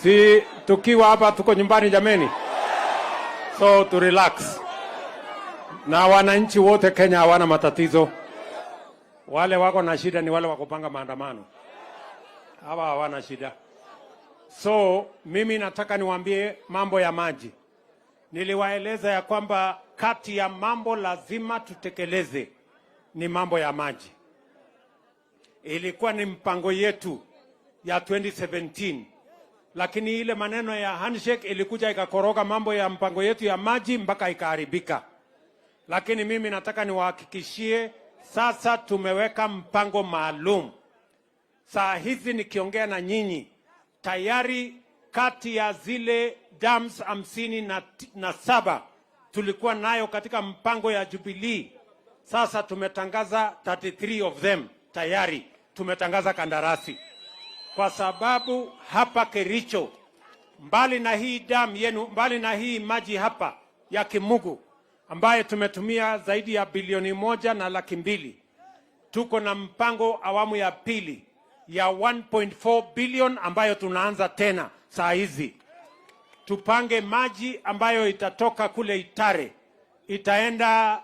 Si tukiwa hapa tuko nyumbani jameni. So to relax. Na wananchi wote Kenya hawana matatizo. Wale wako na shida ni wale wakupanga maandamano. Hawa hawana shida. So mimi nataka niwaambie mambo ya maji. Niliwaeleza ya kwamba kati ya mambo lazima tutekeleze ni mambo ya maji. Ilikuwa ni mpango yetu ya 2017. Lakini ile maneno ya handshake ilikuja ikakoroga mambo ya mpango yetu ya maji mpaka ikaharibika. Lakini mimi nataka niwahakikishie sasa tumeweka mpango maalum. Saa hizi nikiongea na nyinyi tayari kati ya zile dams 57 tulikuwa nayo katika mpango ya Jubilee. Sasa tumetangaza 33 of them tayari tumetangaza kandarasi. Kwa sababu hapa Kericho, mbali na hii dam yenu, mbali na hii maji hapa ya Kimugu ambaye tumetumia zaidi ya bilioni 1.2 tuko na mpango awamu ya pili ya 1.4 billion ambayo tunaanza tena saa hizi. Tupange maji ambayo itatoka kule Itare, itaenda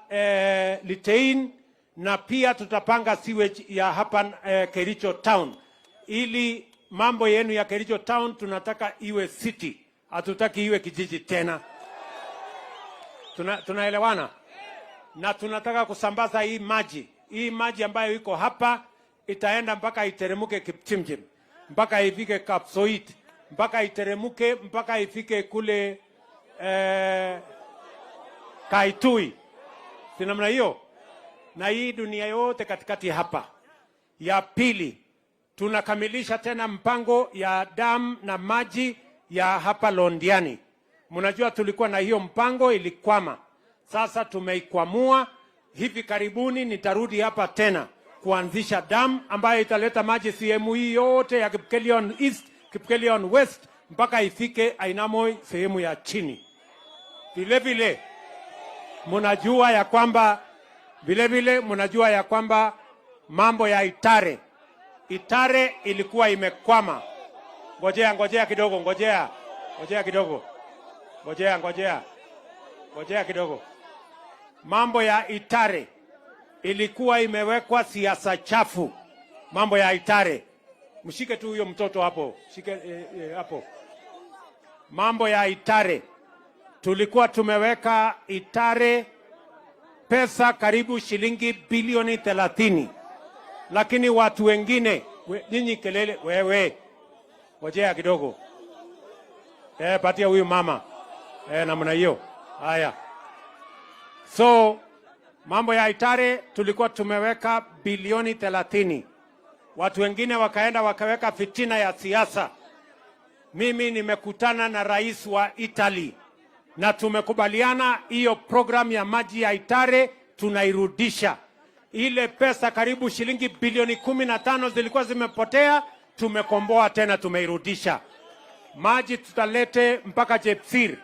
Litein, na pia tutapanga sewage ya hapa Kericho town. Ili mambo yenu ya Kericho town tunataka iwe city, hatutaki iwe kijiji tena. Tunaelewana? Na tunataka kusambaza hii maji ambayo iko hapa itaenda mpaka iteremuke Kipchimchim, mpaka ifike Kapsoit, mpaka iteremuke mpaka ifike kule Kaitui. Si namna hiyo? Na hii dunia yote katikati hapa. Ya pili, tunakamilisha tena mpango ya dam na maji ya hapa Londiani. Mnajua tulikuwa na hiyo mpango ilikwama. Sasa tumeikwamua. Hivi karibuni nitarudi hapa tena kuanzisha dam ambayo italeta maji sehemu hii yote ya Kipkelion East, Kipkelion West mpaka ifike Ainamoi sehemu ya chini. Vile vile mnajua ya kwamba mambo ya Itare ilikuwa imekwama. Ngojea kidogo. Mambo ya Itare ilikuwa imewekwa siasa chafu. Mambo ya Itare. Mshike tu huyo mtoto hapo. Hapo. Mambo ya Itare. Tulikuwa tumeweka Itare pesa karibu shilingi bilioni 30. Lakini watu wengine, nyinyi kelele, wewe, ngojea kidogo. Patia huyu mama. Namna hiyo. Haya. So, mambo ya Itare tulikuwa tumeweka bilioni 30. Watu wengine wakaenda wakaweka fitina ya siasa. Mimi nimekutana na rais wa Italy na tumekubaliana hiyo program ya maji ya Itare tunairudisha. Ile pesa karibu shilingi bilioni 15 zilikuwa zimepotea, tumekomboa tena tumeirudisha. Maji tutalete mpaka Jepsir.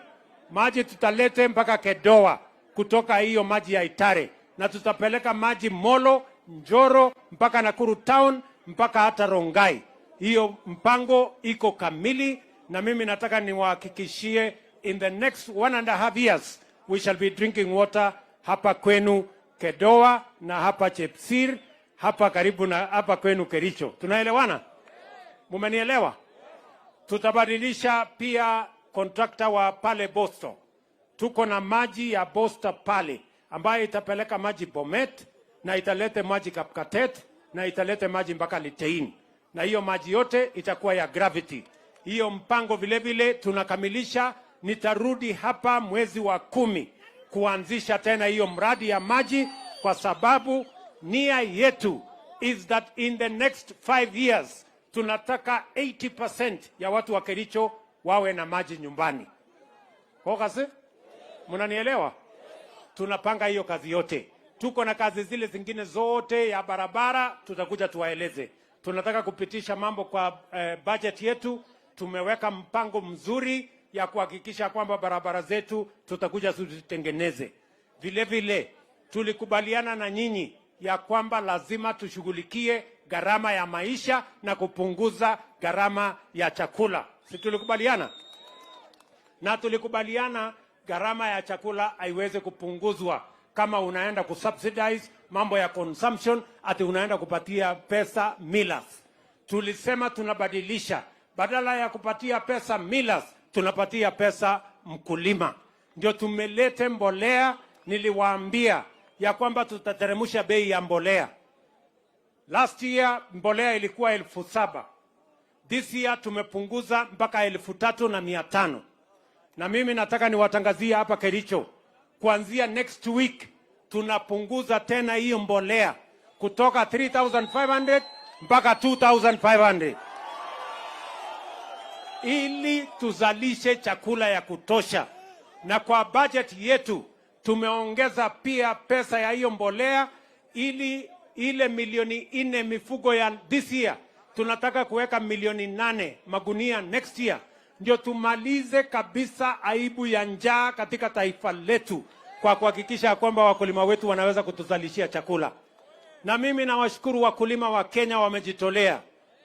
Maji tutalete mpaka Kedoa kutoka hiyo maji ya Itare. Na tutapeleka maji Molo, Njoro, mpaka Nakuru town, mpaka hata Rongai. Hiyo mpango iko kamili na mimi nataka niwahakikishie in the next 1.5 years we shall be drinking water hapa kwenu Kedoa na hapa Chepsir, hapa karibu na hapa kwenu Kericho. Tunaelewana? Mumenielewa? Tutabadilisha pia kontrakta wa pale Boston. Tuko na maji ya Boston pale ambayo itapeleka maji Bomet na italete maji Kapkatet na italete maji mpaka Litein. Na hiyo maji yote itakuwa ya gravity. Hiyo mpango vile vile tunakamilisha. Nitarudi hapa mwezi wa 10 kuanzisha tena hiyo mradi ya maji, kwa sababu nia yetu is that in the next 5 years tunataka 80% ya watu wa Kericho wawe na maji nyumbani. Kwa kasi? Mnanielewa? Tunapanga hiyo kazi yote. Tuko na kazi zile zingine zote ya barabara, tutakuja tuwaeleze. Tunataka kupitisha mambo kwa budget yetu. Tumeweka mpango mzuri ya kuhakikisha kwamba barabara zetu tutakuja tuzitengeneze. Vile vile tulikubaliana na nyinyi ya kwamba lazima tushughulikie gharama ya maisha na kupunguza gharama ya chakula. Si tulikubaliana? Na tulikubaliana gharama ya chakula haiwezi kupunguzwa kama unaenda kusubsidize mambo ya consumption, ati unaenda kupatia pesa millers. Tulisema tunabadilisha, badala ya kupatia pesa millers, tunapatia pesa mkulima. Ndio tumelete mbolea. Niliwaambia ya kwamba tutateremsha bei ya mbolea. Last year mbolea ilikuwa 7,000. This year tumepunguza mpaka 3,500. Na mimi nataka niwatangazie hapa Kericho, kuanzia next week tunapunguza tena hiyo mbolea kutoka 3,500 mpaka 2,500 ili tuzalishe chakula ya kutosha. Na kwa budget yetu tumeongeza pia pesa ya hiyo mbolea, ili ile milioni 4 mifugo ya this year tunataka kuweka milioni 8 magunia next year, ndio tumalize kabisa aibu ya njaa katika taifa letu, kwa kuhakikisha kwamba wakulima wetu wanaweza kutuzalishia chakula. Na mimi nawashukuru wakulima wa Kenya, wamejitolea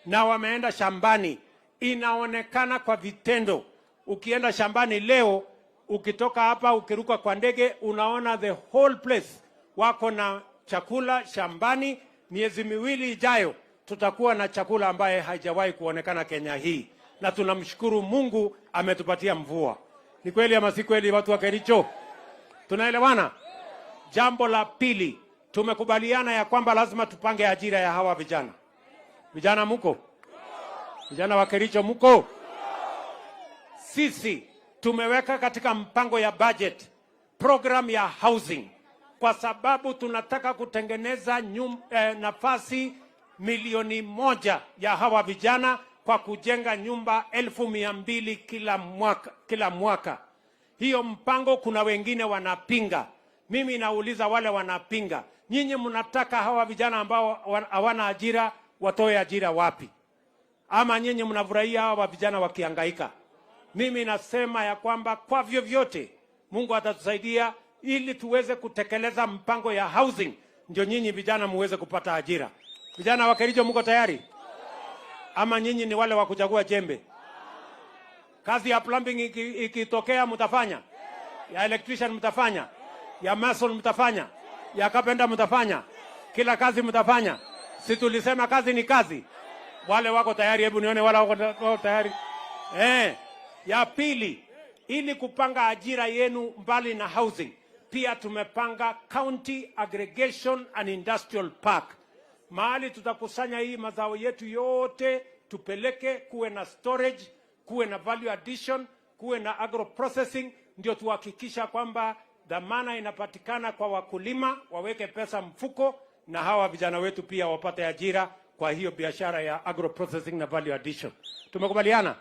na wameenda shambani. Inaonekana kwa vitendo. Ukienda shambani leo, ukitoka hapa ukiruka kwa ndege, unaona the whole place wako na chakula shambani. Miezi miwili ijayo tutakuwa na chakula ambaye haijawahi kuonekana Kenya hii, na tunamshukuru Mungu ametupatia mvua. Ni kweli ama si kweli, watu wa Kericho? Tunaelewana? Jambo la pili, tumekubaliana ya kwamba lazima tupange ajira ya hawa vijana. Vijana muko? Vijana wa Kericho muko? Sisi tumeweka katika mpango ya budget program ya housing, kwa sababu tunataka kutengeneza nafasi 1,000,000 ya hawa vijana kwa kujenga nyumba 200,000 kila mwaka. Hiyo mpango kuna wengine wanapinga. Mimi nauliza wale wanapinga, nyinyi mnataka hawa vijana ambao hawana ajira watoe ajira wapi? Ama nyinyi mnafurahia hawa vijana wakihangaika? Mimi nasema ya kwamba kwa vyovyote Mungu atatusaidia ili tuweze kutekeleza mpango ya housing, ndio nyinyi vijana muweze kupata ajira. Vijana wa Kericho mko tayari? Ama nyinyi ni wale wa kuchagua jembe? Kazi ya plumbing ikitokea mtafanya? Ya electrician mtafanya? Ya mason mtafanya? Ya carpenter mtafanya? Kila kazi mtafanya? Si tulisema kazi ni kazi? Wale wako tayari? Hebu nione wale wako tayari. Ya pili, ili kupanga ajira yenu mbali na housing, pia tumepanga county aggregation and industrial park. Mahali tutakusanya hii mazao yetu yote, tupeleke, kuwe na storage, kuwe na value addition, kuwe na agro processing, ndio tuhakikisha kwamba dhamana inapatikana kwa wakulima, waweke pesa mfuko, na hawa vijana wetu pia wapate ajira kwa hiyo biashara ya agro processing na value addition. Tumekubaliana?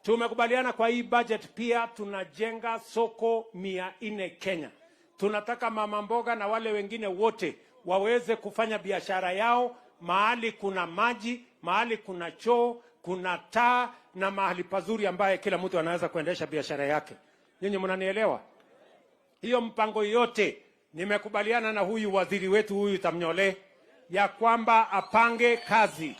Tumekubaliana kwa hii budget pia tunajenga soko 400 Kenya. Tunataka mama mboga na wale wengine wote waweze kufanya biashara yao mahali kuna maji, mahali kuna choo, kuna taa, na mahali pazuri ambaye kila mtu anaweza kuendesha biashara yake. Nyinyi mnanielewa? Hiyo mpango yote nimekubaliana na huyu waziri wetu huyu Tamnyole ya kwamba apange kazi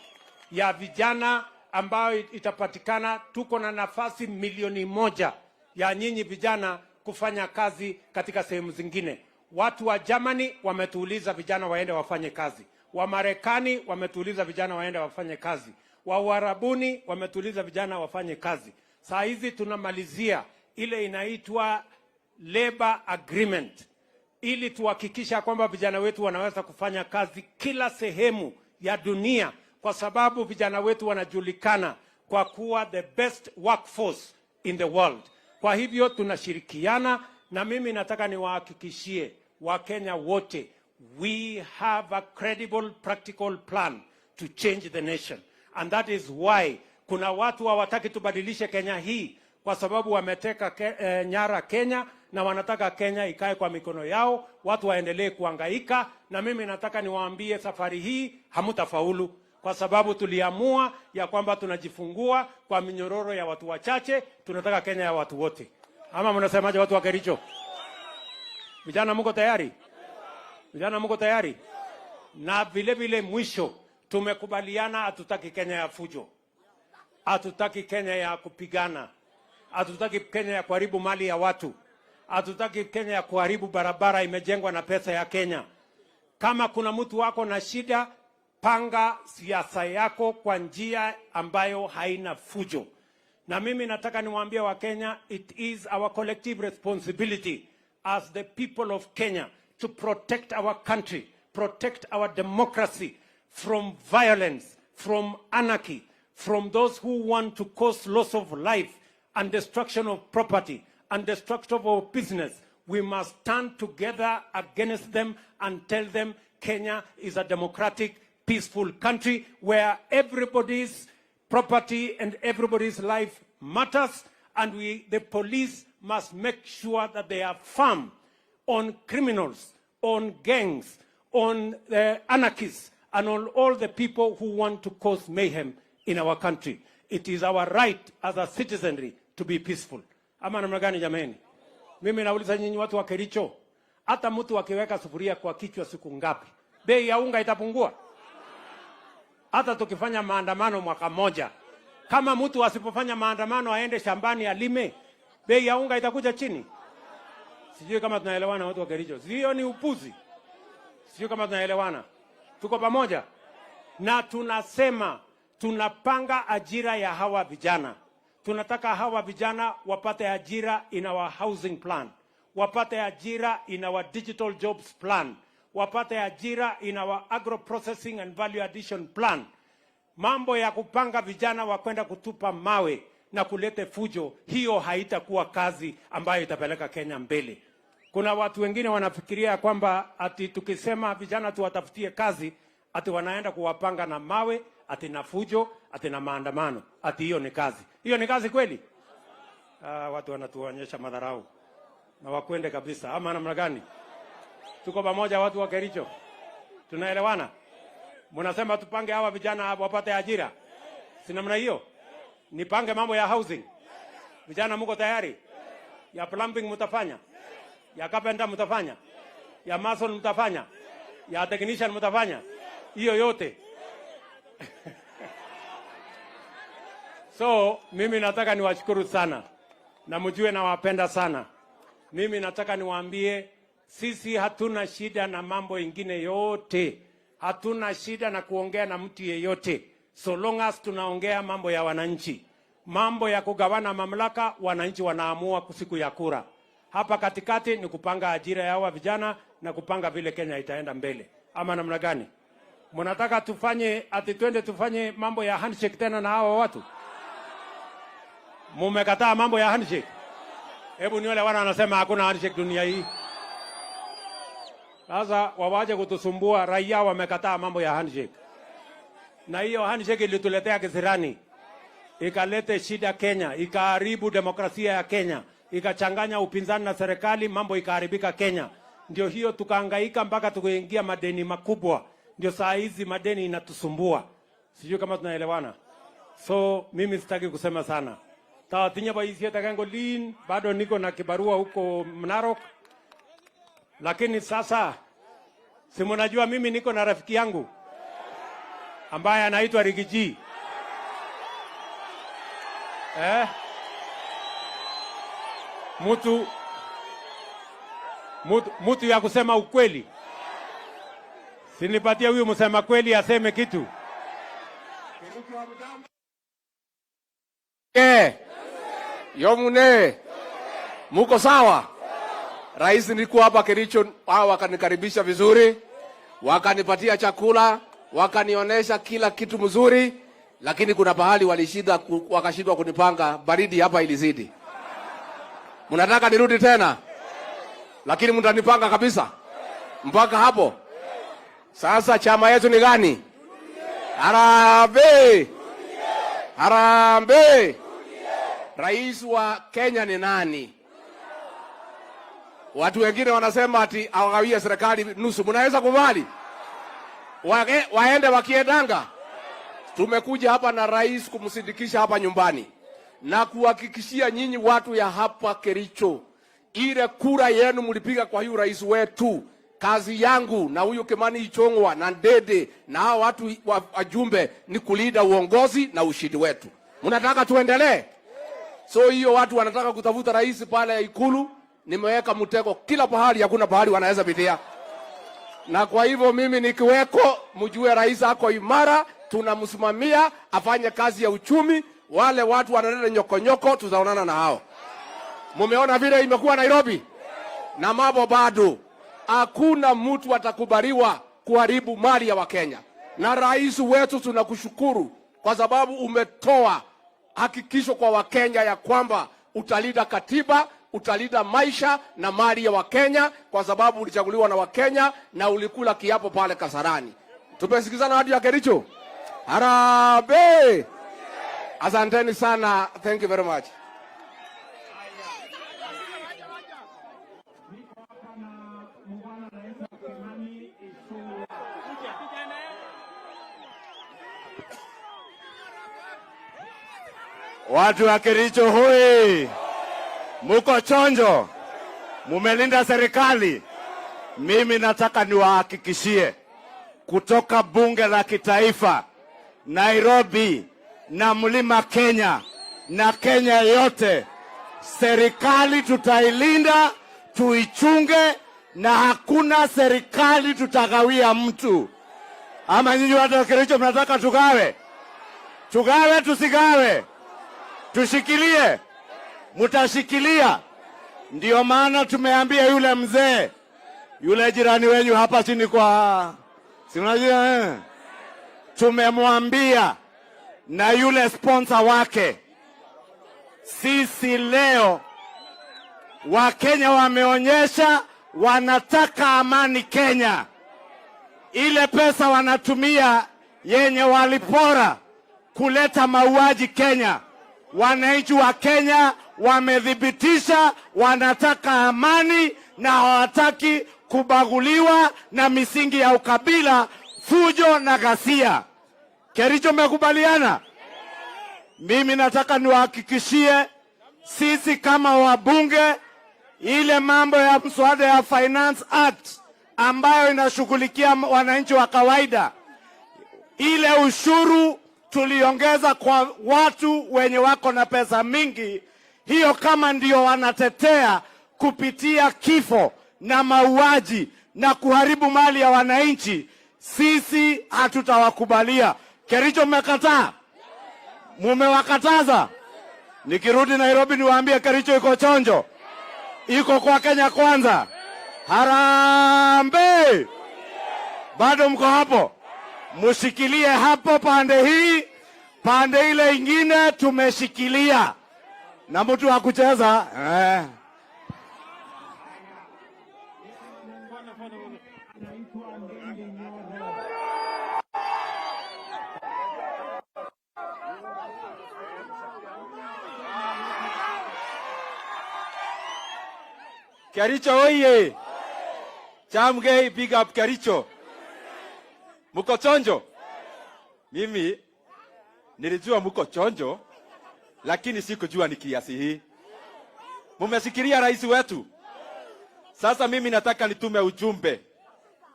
ya vijana ambayo itapatikana. Tuko na nafasi 1,000,000 ya nyinyi vijana kufanya kazi katika sehemu zingine. Watu wa Germany wametuuliza vijana waende wafanye kazi. Wa Marekani wametuuliza vijana waende wafanye kazi. Wa Uarabuni wametuuliza vijana wafanye kazi. Saa hizi tunamalizia ile inaitwa labor agreement, ili tuhakikisha kwamba vijana wetu wanaweza kufanya kazi kila sehemu ya dunia, kwa sababu vijana wetu wanajulikana kwa kuwa the best workforce in the world. Kwa hivyo tunashirikiana, na mimi nataka niwahakikishie Wakenya wote, we have a credible practical plan to change the nation, and that is why kuna watu hawataki tubadilishe Kenya hii kwa sababu wameteka nyara Kenya na wanataka Kenya ikae kwa mikono yao, watu waendelee kuhangaika. Na mimi nataka niwaambie safari hii hamutafaulu, kwa sababu tuliamua ya kwamba tunajifungua kwa minyororo ya watu wachache, tunataka Kenya ya watu wote. Ama mnasemaje watu wa Kericho? Vijana mko tayari? Vijana mko tayari? Na vile vile mwisho, tumekubaliana hatutaki Kenya ya fujo, hatutaki Kenya ya kupigana, hatutaki Kenya ya kuharibu mali ya watu, hatutaki Kenya ya kuharibu barabara imejengwa na pesa ya Kenya. Kama kuna mtu wako na shida, panga siasa yako kwa njia ambayo haina fujo. Na mimi nataka niwaambie wa Kenya, it is our collective responsibility as the people of Kenya to protect our country, protect our democracy from violence, from anarchy, from those who want to cause loss of life and destruction of property and destruction of business. We must stand together against them and tell them Kenya is a democratic, peaceful country where everybody's property and everybody's life matters, and the police must make sure that they are firm on criminals, on gangs, on anarchists, and on all the people who want to cause mayhem in our country. It is our right as a citizenry to be peaceful. Ama namna gani jameni? Mimi nauliza nyinyi watu wa Kericho, hata mtu akiweka sufuria kwa kichwa siku ngapi, bei ya unga itapungua? Hata tukifanya maandamano mwaka moja, kama mtu asipofanya maandamano aende shambani alime, bei ya unga itakuja chini? Sijui kama tunaelewana watu wa Kericho. Sio ni upuzi. Sijui kama tunaelewana. Tuko pamoja? Na tunasema tunapanga ajira ya hawa vijana. Tunataka hawa vijana wapate ajira in our housing plan, wapate ajira in our digital jobs plan, wapate ajira in our agro processing and value addition plan. Mambo ya kupanga vijana wa kwenda kutupa mawe na kulete fujo, hiyo haitakuwa kazi ambayo itapeleka Kenya mbele. Kuna watu wengine wanafikiria kwamba ati tukisema vijana tuwatafutie kazi, ati wanaenda kuwapanga na mawe, ati na fujo, ati na maandamano, ati hiyo ni kazi. Hiyo ni kazi kweli? Watu wanatuonyesha madharau. Na wakwende kabisa. Ama namna gani? Tuko pamoja watu wa Kericho? Tunaelewana? Mnasema tupange hawa vijana wapate ajira? Si namna hiyo? Nipange mambo ya housing. Vijana mko tayari? Ya plumbing mtafanya? Ya carpenter mtafanya? Ya mason mtafanya? Ya technician mtafanya? Hiyo yote. So, mimi nataka niwashukuru sana. Na mjue nawapenda sana. Mimi nataka niwaambie sisi hatuna shida na mambo ingine yote. Hatuna shida na kuongea na mtu yeyote. So long as tunaongea mambo ya wananchi. Mambo ya kugawana mamlaka, wananchi wanaamua siku ya kura. Hapa katikati ni kupanga ajira ya hawa vijana na kupanga vile Kenya itaenda mbele. Ama namna gani? Mnataka tufanye ati twende tufanye mambo ya handshake tena na hawa watu? Mumekataa mambo ya handshake? Hebu ni wale wana wanasema hakuna handshake dunia hii. Sasa wawaje kutusumbua, raia wamekataa mambo ya handshake. Na hiyo handshake ilituletea kisirani. Ikalete shida Kenya, ikaharibu demokrasia ya Kenya, ikachanganya upinzani na serikali, mambo ikaharibika Kenya. Ndio hiyo tukahangaika mpaka tukaingia madeni makubwa. Ndio saa hizi madeni inatusumbua. Sijui kama tunaelewana. So mimi sitaki kusema sana. Tawatinya baisia takangolin, bado niko na kibarua huko Narok. Lakini sasa si mnajua mimi niko na rafiki yangu ambaye anaitwa Rigiji. Mtu ya kusema ukweli. Sinipatia huyu msema kweli aseme kitu. Yomune. Muko sawa? Rais nilikuwa hapa Kericho, hao wakanikaribisha vizuri, wakanipatia chakula, wakanionyesha kila kitu mzuri, lakini kuna pahali wakashindwa kunipanga, baridi hapa ilizidi. Mnataka nirudi tena? Lakini mtanipanga kabisa mpaka hapo. Sasa chama yetu ni gani? Harambee! Harambee! Rais wa Kenya ni nani? Watu wengine wanasema ati awagawie serikali nusu. Mnaweza kubali? Waende wakiendanga. Tumekuja hapa na rais kumsindikisha hapa nyumbani na kuhakikishia nyinyi watu ya hapa Kericho, ile kura yenu mlipiga kwa huyu rais wetu Kazi yangu na huyu Kimani Ichung'wa na Ndede na hao watu wajumbe ni kulinda uongozi na ushindi wetu. Mnataka tuendelee? So hiyo watu wanataka kutafuta rais pale Ikulu, nimeweka mtego kila pahali, hakuna pahali wanaweza pitia. Na kwa hivyo mimi nikiweko, mjue rais ako imara, tunamsimamia afanye kazi ya uchumi. Wale watu wanaleta nyokonyoko tutaonana na hao. Mumeona vile imekuwa Nairobi? Na mambo bado. Hakuna mtu atakubaliwa kuharibu mali ya Wakenya. Na rais wetu tunakushukuru kwa sababu umetoa hakikisho kwa Wakenya ya kwamba utalinda katiba, utalinda maisha na mali ya Wakenya kwa sababu ulichaguliwa na Wakenya na ulikula kiapo pale Kasarani. Tumesikizana hadi ya Kericho. Harambee! Asanteni sana. Thank you very much. Watu wa Kericho hoi, muko chonjo, mumelinda serikali. Mimi nataka niwahakikishie kutoka bunge la kitaifa, Nairobi na mlima Kenya na Kenya yote, serikali tutailinda, tuichunge, na hakuna serikali tutagawia mtu. Ama nyinyi watu wa Kericho mnataka tugawe? Tugawe tusigawe? Tushikilie? Mutashikilia? Ndio maana tumeambia yule mzee, yule jirani wenyu hapa chini kwa sinajua, tumemwambia na yule sponsor wake, sisi leo Wakenya wameonyesha wanataka amani Kenya. Ile pesa wanatumia yenye walipora kuleta mauaji Kenya, wananchi wa Kenya wamedhibitisha wanataka amani na hawataki kubaguliwa na misingi ya ukabila, fujo na ghasia. Kericho mmekubaliana? Mimi nataka niwahakikishie sisi kama wabunge, ile mambo ya mswada ya Finance Act ambayo inashughulikia wananchi wa kawaida, ile ushuru tuliongeza kwa watu wenye wako na pesa mingi, hiyo kama ndio wanatetea kupitia kifo na mauaji na kuharibu mali ya wananchi, sisi hatutawakubalia. Kericho mmekataa? Mumewakataza? Nikirudi Nairobi niwaambie Kericho iko chonjo, iko kwa Kenya kwanza. Harambee! Bado mko hapo? Mushikilie hapo pande hii, pande ile ingine tumeshikilia. Na mtu wa kucheza Kericho oye! Chamgei, big up Kericho. Muko chonjo? Mimi nilijua muko chonjo, lakini sikujua ni kiasi hii. Mumesikiria rais wetu? Sasa mimi nataka nitume ujumbe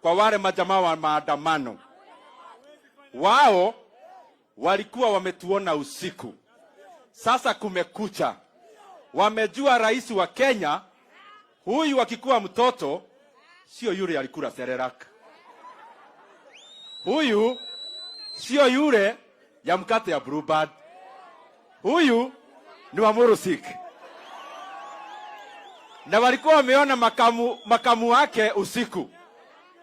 kwa wale majamaa wa maandamano. Wao walikuwa wametuona usiku, sasa kumekucha. Wamejua rais wa Kenya huyu akikuwa mtoto sio yule alikula serelaka. Huyu sio yule ya mkate ya Bluebird. Huyu ni wa Murusik. Na walikuwa wameona makamu wake usiku,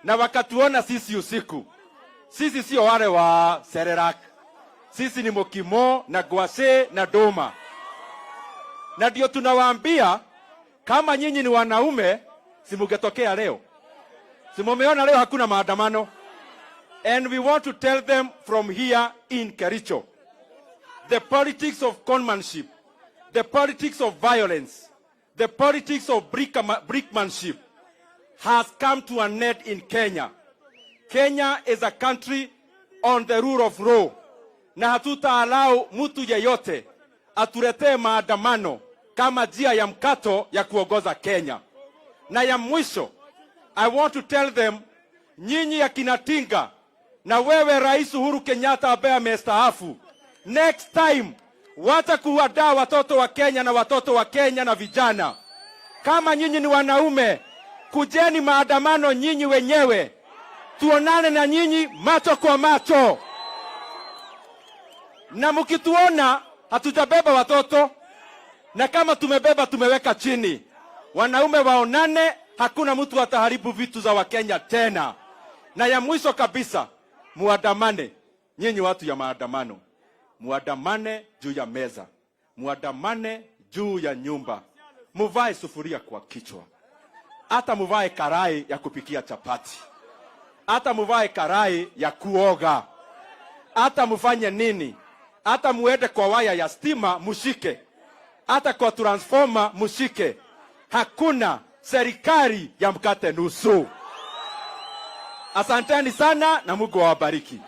na wakatuona sisi usiku. Sisi sio wale wa serelaka. Sisi ni mokimo na gwase na doma. Na ndio tunawaambia, kama nyinyi ni wanaume, simugetokea leo. Simumeona leo hakuna maandamano. And we want to tell them from here in Kericho, the politics of conmanship, the politics of violence, the politics of brickmanship has come to an end in Kenya. Kenya is a country on the rule of law. Na hatutaalau mtu yeyote atuletee maandamano kama njia ya mkato ya kuongoza Kenya. Na ya mwisho, I want to tell them, nyinyi ya Kinatinga na wewe Rais Uhuru Kenyatta ambaye amestaafu, next time wacha kuwadaa watoto wa Kenya na watoto wa Kenya na vijana. Kama nyinyi ni wanaume, kujeni maandamano nyinyi wenyewe, tuonane na nyinyi macho kwa macho. Na mkituona hatujabeba watoto, na kama tumebeba tumeweka chini. Wanaume waonane, hakuna mtu ataharibu vitu za Wakenya tena. Na ya mwisho kabisa, muandamane. Nyinyi watu ya maandamano, muandamane juu ya meza, muandamane juu ya nyumba, muvae sufuria kwa kichwa, hata muvae karai ya kupikia chapati, hata muvae karai ya kuoga, hata mufanye nini, hata muende kwa waya ya stima mushike, hata kwa transformer mushike. Hakuna serikali ya mkate nusu. Asanteni sana na Mungu awabariki.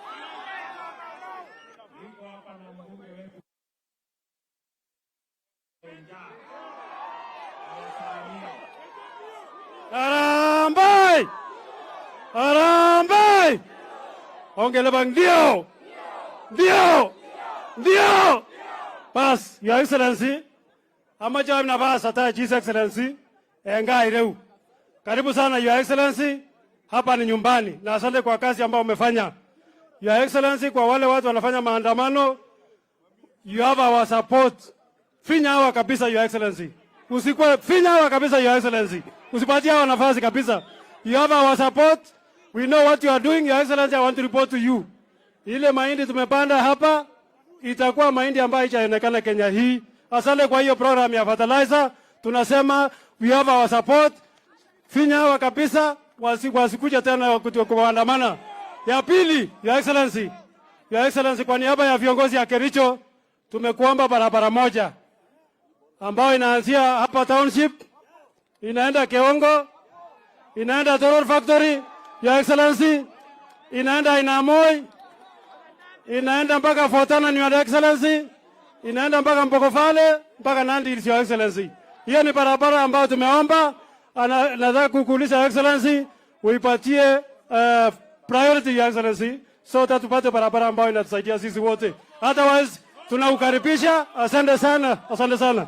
Harambee! Harambee! Ongele bang ndio! Ndio! Ndio! Bas, Your Excellency, amaja na bas hata His Excellency, ngai reu. Karibu sana Your Excellency, hapa ni nyumbani. Na asante kwa kazi ambayo umefanya. Your Excellency, kwa wale watu wanafanya maandamano, you have our support. Finya hawa kabisa Your Excellency. Usikwe finya hawa kabisa Your Excellency. Usipatie hawa nafasi kabisa. You have our support. We know what you are doing Your Excellency. I want to report to you. Ile mahindi tumepanda hapa itakuwa mahindi ambayo itaonekana Kenya hii. Asante kwa hiyo program ya fertilizer. Tunasema we have our support. Finya hawa kabisa wasikuja tena kuandamana. Ya pili, Your Excellency. Your Excellency, kwa niaba ya viongozi ya Kericho tumekuomba barabara moja ambayo inaanzia hapa township, inaenda Keongo, inaenda Toror Factory, Your Excellency, inaenda Inamoi, inaenda mpaka Fortana, Your Excellency, inaenda mpaka Mpokofale, mpaka Nandi, Your Excellency. Hiyo ni barabara ambayo tumeomba. Nataka kukuuliza Your Excellency, uipatie priority Your Excellency, so tupate barabara ambayo inatusaidia sisi wote. Otherwise tunaukaribisha. Asante sana, asante sana.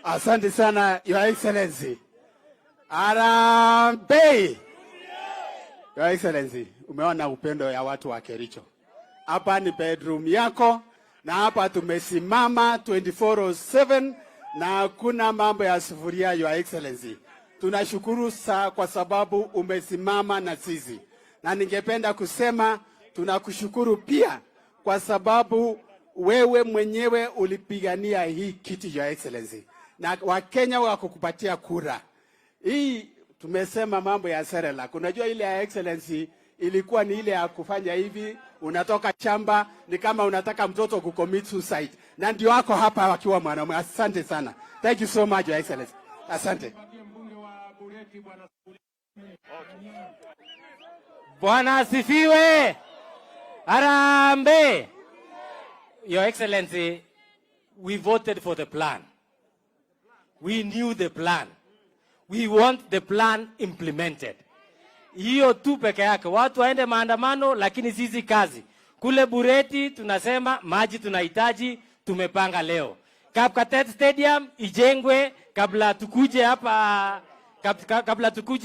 Asante sana Your Excellency. Harambee! Your Excellency, umeona upendo ya watu wa Kericho. Hapa ni bedroom yako na hapa tumesimama 24/7 na hakuna mambo ya sufuria Your Excellency. Tunashukuru kwa sababu umesimama na sisi. Na ningependa kusema tunakushukuru pia kwa sababu wewe mwenyewe ulipigania hii kiti Your Excellency. Na Wakenya wakukupatia kura. Hii tumesema mambo ya serela. Unajua ile ya Excellency ilikuwa ni ile ya kufanya hivi, unatoka chamba ni kama unataka mtoto kucommit suicide. Na ndio wako hapa wakiwa mwanamume. Asante sana. Thank you so much Your Excellency. Asante. Bwana asifiwe. Harambee. Your Excellency, we voted for the plan. We knew the plan. We want the plan implemented. Hiyo tu peke yake. Watu waende maandamano lakini sisi kazi. Kule Bureti tunasema maji tunahitaji, tumepanga leo. Kapkatet Stadium ijengwe kabla tukuje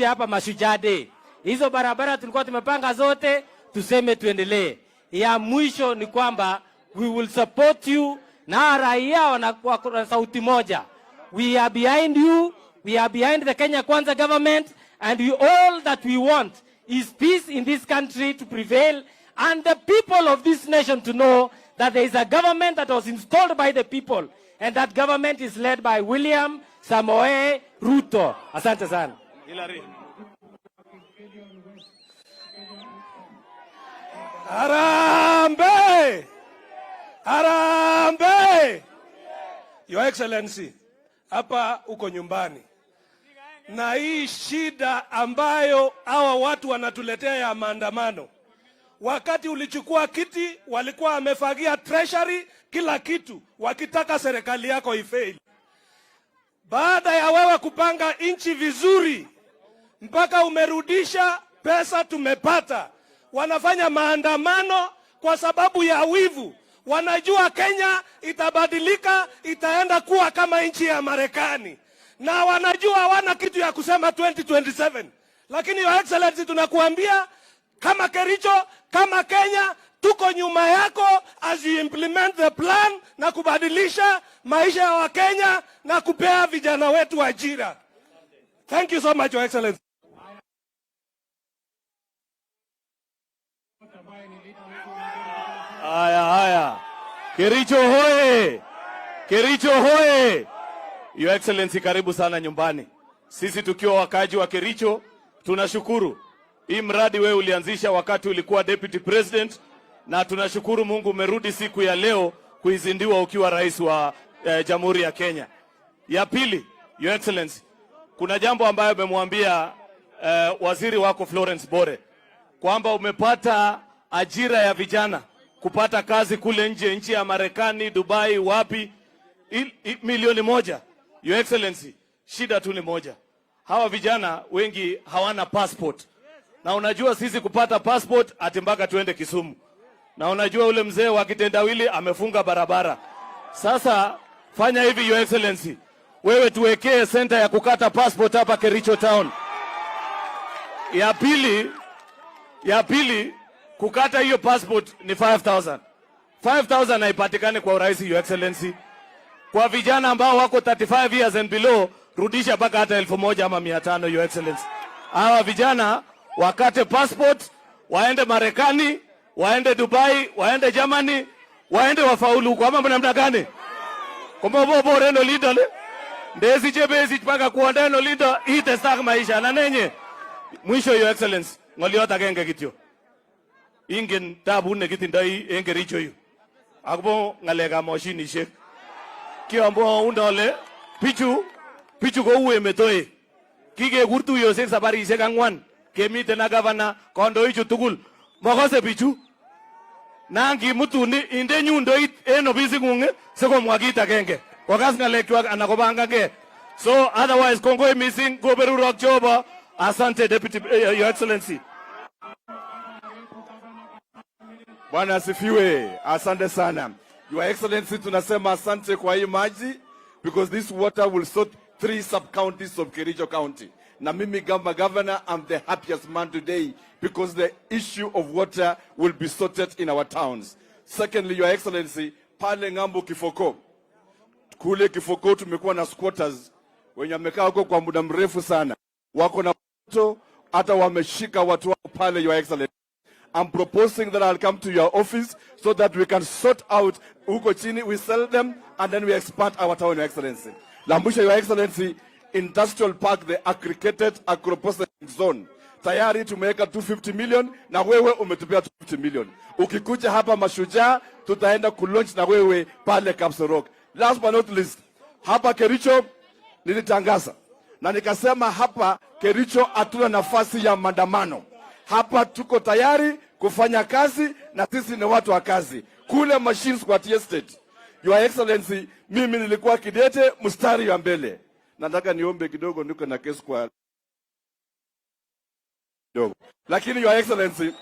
hapa Mashujaa Day. Hizo barabara tulikuwa tumepanga zote, tuseme tuendelee. Ya mwisho ni kwamba we will support you na raia wanakuwa na sauti moja. We are behind you. We are behind the Kenya Kwanza government, and all that we want is peace in this country to prevail, and the people of this nation to know that there is a government that was installed by the people, and that government is led by William Samoei Ruto. Asante sana. Harambee! Harambee! Your Excellency, hapa uko nyumbani. Na hii shida ambayo hawa watu wanatuletea ya maandamano, wakati ulichukua kiti walikuwa wamefagia treasury kila kitu wakitaka serikali yako ifail. Baada ya wewe kupanga nchi vizuri mpaka umerudisha pesa tumepata, wanafanya maandamano kwa sababu ya wivu. Wanajua Kenya itabadilika, itaenda kuwa kama nchi ya Marekani, na wanajua hawana kitu ya kusema 2027. Lakini Your Excellency, tunakuambia kama Kericho, kama Kenya, tuko nyuma yako as you implement the plan na kubadilisha maisha ya Wakenya na kupea vijana wetu ajira. Thank you so much, Your Excellency. Haya. Kericho hoye! Kericho hoye! Your Excellency, karibu sana nyumbani. Sisi tukiwa wakaji wa Kericho tunashukuru. Hii mradi wewe ulianzisha wakati ulikuwa Deputy President, na tunashukuru Mungu umerudi siku ya leo kuizindiwa ukiwa rais wa Jamhuri ya Kenya. Ya pili, Your Excellency, kuna jambo ambayo umemwambia waziri wako Florence Bore kwamba umepata ajira ya vijana kupata kazi kule nje, nchi ya Marekani, Dubai, wapi, 1,000,000. Your Excellency, shida tu ni moja. Hawa vijana wengi hawana passport. Na unajua sisi kupata passport ati mpaka tuende Kisumu. Na unajua ule mzee wa kitendawili amefunga barabara. Sasa fanya hivi Your Excellency, wewe tuwekee center ya kukata passport hapa Kericho town. Ya pili kukata hiyo passport ni 5,000. 5,000 haipatikani kwa urahisi Your Excellency. Kwa vijana ambao wako 35 years and below, rudisha mpaka hata 1,000 ama 500 Your Excellency. Hawa vijana wakate passport, waende Marekani, waende Dubai, waende Germany, waende wafaulu kwa mambo namna gani? Kwa bobo reno leader le. Ndezi chebezi mpaka kuonda no leader ite stack maisha na nenye. Mwisho Your Excellency, ngoliota genge kityo. Ingen tabu ne kitindai en Kericho yu. Akbo ngalega moshinishek. Kiambo undole pichu ko uwe metoe. Kike kurtu yosek sabarishek angwan. Kemite na gavana kondoichu tugul. Makose pichu. Nangi mutu ni inde nyundoit en ofisi ngunge sikomwa kit agenge. Kokas ngalekwak anan kobangage. So otherwise kongoi missing goberurok Jehova. Asante Deputy Your Excellency. Bwana asifiwe. Asante sana. Your Excellency, tunasema asante kwa hii maji because this water will sort 3 sub-counties of Kericho County. Na mimi kama governor, I'm the happiest man today because the issue of water will be sorted in our towns. Secondly, Your Excellency, pale ngambo Kifoko. Kule Kifoko tumekuwa na squatters wenye wamekaa huko kwa muda mrefu sana. Wako na moto hata wameshika watu wao pale Your Excellency. I'm proposing that I'll come to your office so that we can sort out huko chini, we sell them and then we expand our town, Your Excellency. Lambusha, Your Excellency, Industrial Park, the aggregated agro-processing zone. Tayari tumeweka 250 million na wewe umetupea 250 million. Ukikuja hapa Mashujaa, tutaenda kulaunch na wewe pale Kapsorok. Last but not least, hapa Kericho nilitangaza na nikasema hapa Kericho hatuna nafasi ya maandamano. Hapa tuko tayari kufanya kazi na sisi ni watu wa kazi. Kule machines kwa estate. Your Excellency, mimi nilikuwa kidete mstari wa mbele. Nataka niombe kidogo, niko na kesi kwa kidogo. Lakini Your Excellency,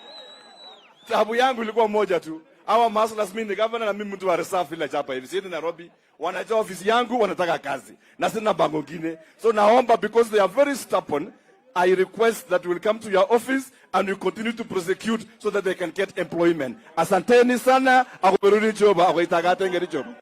sababu yangu ilikuwa moja tu. Hawa maaslas, mimi ni governor na mimi mtu wa reserve village hapa hivi. Sisi Nairobi wanajua ofisi yangu, wanataka kazi. Na sina bango ngine. So naomba, because they are very stubborn, I request that we will come to your office and we continue to prosecute so that they can get employment. Asanteni sana, akuberuni choba, akuitagate ngeri choba.